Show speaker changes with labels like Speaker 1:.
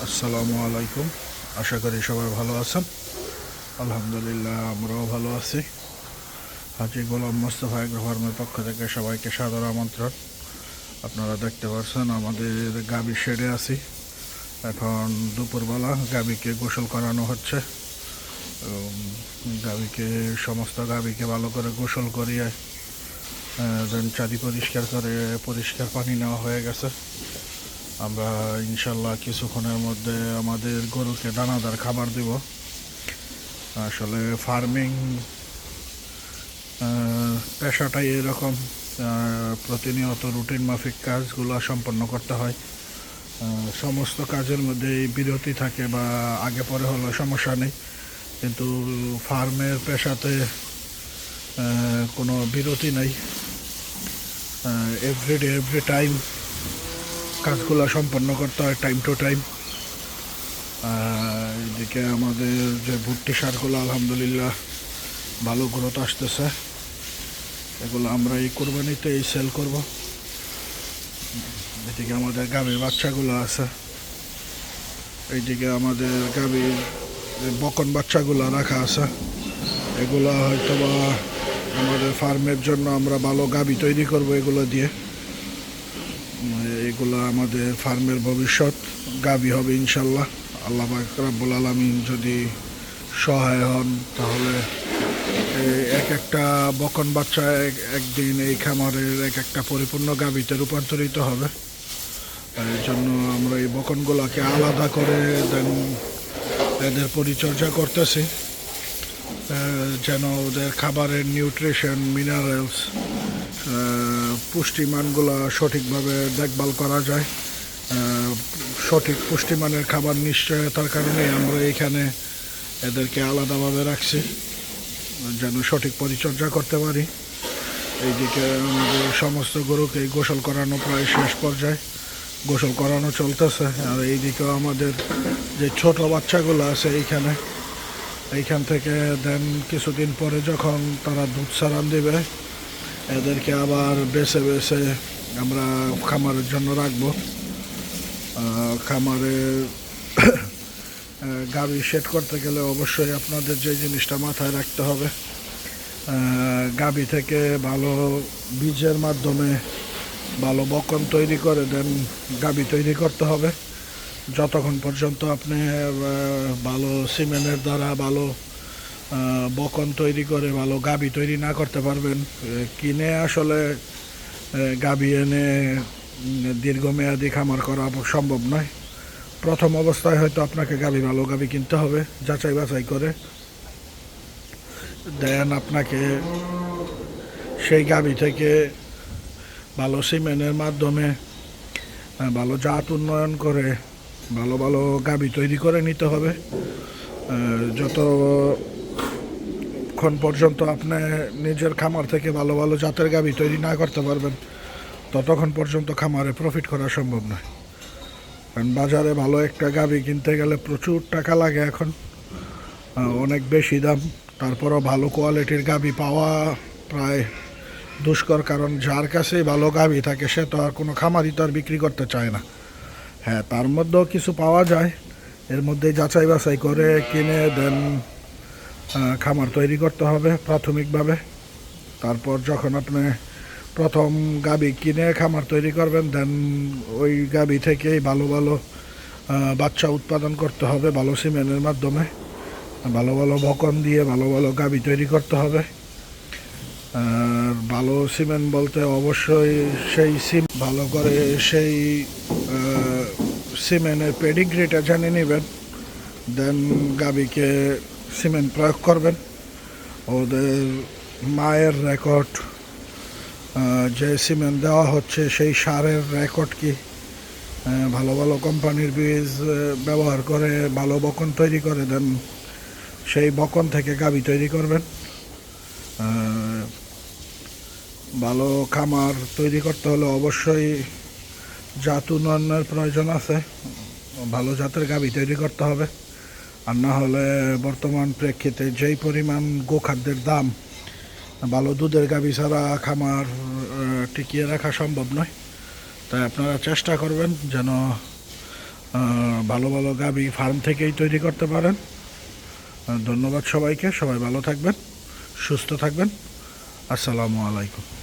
Speaker 1: আসসালামু আলাইকুম। আশা করি সবাই ভালো আছেন। আলহামদুলিল্লাহ আমরাও ভালো আছি। হাজী গোলাম মোস্তফা এগ্রো ফার্মের পক্ষ থেকে সবাইকে সাদর আমন্ত্রণ। আপনারা দেখতে পাচ্ছেন আমাদের গাভী শেডে আছি। এখন দুপুরবেলা গাভীকে গোসল করানো হচ্ছে। সমস্ত গাভীকে ভালো করে গোসল করিয়ে দেন চারি পরিষ্কার করে পরিষ্কার পানি নেওয়া হয়ে গেছে। আমরা ইনশাল্লাহ কিছুক্ষণের মধ্যে আমাদের গরুকে দানাদার খাবার দিব। আসলে ফার্মিং পেশাটাই এরকম, প্রতিনিয়ত রুটিন মাফিক কাজগুলো সম্পন্ন করতে হয়। সমস্ত কাজের মধ্যে বিরতি থাকে বা আগে পরে হলে সমস্যা নেই, কিন্তু ফার্মের পেশাতে কোনো বিরতি নেই। এভরিডে এভরি টাইম কাজগুলো সম্পন্ন করতে হয় টাইম টু টাইম। এদিকে আমাদের যে ভুট্টি সারগুলো আলহামদুলিল্লাহ ভালো গ্রোথ আসতেছে। এগুলো আমরা এই কোরবানিতেই সেল করব। এদিকে আমাদের গাভীর বাচ্চাগুলো আছে, এইদিকে আমাদের গাভীর বকন বাচ্চাগুলো রাখা আছে। এগুলো হয়তো বা আমাদের ফার্মের জন্য আমরা ভালো গাভী তৈরি করব এগুলো দিয়ে। এগুলো আমাদের ফার্মের ভবিষ্যৎ গাভী হবে ইনশাল্লাহ। আল্লাহ পাক রব্বুল আলামিন যদি সহায় হন তাহলে এক একটা বকন বাচ্চা একদিন এই খামারের এক একটা পরিপূর্ণ গাভীতে রূপান্তরিত হবে। এই জন্য আমরা এই বকনগুলোকে আলাদা করে দেন এদের পরিচর্যা করতেছি, যেন ওদের খাবারের নিউট্রিশন মিনারেলস পুষ্টিমানগুলো সঠিকভাবে দেখভাল করা যায়। সঠিক পুষ্টিমানের খাবার নিশ্চয়তার কারণে আমরা এখানে এদেরকে আলাদাভাবে রাখছি, যেন সঠিক পরিচর্যা করতে পারি। এইদিকে আমাদের সমস্ত গরুকে গোসল করানো প্রায় শেষ পর্যায়ে, গোসল করানো চলতেছে। আর এইদিকেও আমাদের যে ছোট বাচ্চাগুলো আছে এইখান থেকে দেন কিছুদিন পরে যখন তারা দুধ ছাড়ান দেবে, এদেরকে আবার বেছে বেছে আমরা খামারের জন্য রাখবো। খামারে গাভী সেট করতে গেলে অবশ্যই আপনাদের যে জিনিসটা মাথায় রাখতে হবে, গাভী থেকে ভালো বীজের মাধ্যমে ভালো বকন তৈরি করে দেন গাভী তৈরি করতে হবে। যতক্ষণ পর্যন্ত আপনি ভালো সিমেন্টের দ্বারা ভালো বকন তৈরি করে ভালো গাভী তৈরি না করতে পারবেন, কিনে আসলে গাভী এনে দীর্ঘমেয়াদী খামার করা সম্ভব নয়। প্রথম অবস্থায় হয়তো আপনাকে ভালো গাভী কিনতে হবে, যাচাই বাছাই করে। দেন আপনাকে সেই গাভী থেকে ভালো সিমেন্টের মাধ্যমে ভালো জাত উন্নয়ন করে ভালো ভালো গাভী তৈরি করে নিতে হবে। যতক্ষণ পর্যন্ত আপনি নিজের খামার থেকে ভালো ভালো জাতের গাভী তৈরি না করতে পারবেন, ততক্ষণ পর্যন্ত খামারে প্রফিট করা সম্ভব নয়। কারণ বাজারে ভালো একটা গাভী কিনতে গেলে প্রচুর টাকা লাগে, এখন অনেক বেশি দাম। তারপরও ভালো কোয়ালিটির গাভী পাওয়া প্রায় দুষ্কর, কারণ যার কাছেই ভালো গাভী থাকে সে তো আর কোনো খামারই তো আর বিক্রি করতে চায় না। হ্যাঁ, তার মধ্যেও কিছু পাওয়া যায়, এর মধ্যে যাচাই বাছাই করে কিনে দেন খামার তৈরি করতে হবে প্রাথমিকভাবে। তারপর যখন আপনি প্রথম গাভী কিনে খামার তৈরি করবেন, দেন ওই গাভী থেকেই ভালো ভালো বাচ্চা উৎপাদন করতে হবে ভালো সিমেন্টের মাধ্যমে। ভালো ভালো বকন দিয়ে ভালো ভালো গাভী তৈরি করতে হবে। আর ভালো সিমেন্ট বলতে অবশ্যই সেই ভালো করে সেই সিমেন্টের পেডিগ্রিটা জানিয়ে নেবেন, দেন গাভীকে সিমেন্ট প্রয়োগ করবেন। ওদের মায়ের রেকর্ড, যে সিমেন্ট দেওয়া হচ্ছে সেই সারের রেকর্ড কি, ভালো ভালো কোম্পানির বীজ ব্যবহার করে ভালো বকন তৈরি করে দেন সেই বকন থেকে গাভী তৈরি করবেন। ভালো খামার তৈরি করতে হলে অবশ্যই জাত উন্নয়নের প্রয়োজন আছে, ভালো জাতের গাভী তৈরি করতে হবে। আর না হলে বর্তমান প্রেক্ষিতে যেই পরিমাণ গোখাদ্যের দাম, ভালো দুধের গাভী ছাড়া খামার টিকিয়ে রাখা সম্ভব নয়। তাই আপনারা চেষ্টা করবেন যেন ভালো ভালো গাভী ফার্ম থেকেই তৈরি করতে পারেন। ধন্যবাদ সবাইকে, সবাই ভালো থাকবেন, সুস্থ থাকবেন। আসসালামু আলাইকুম।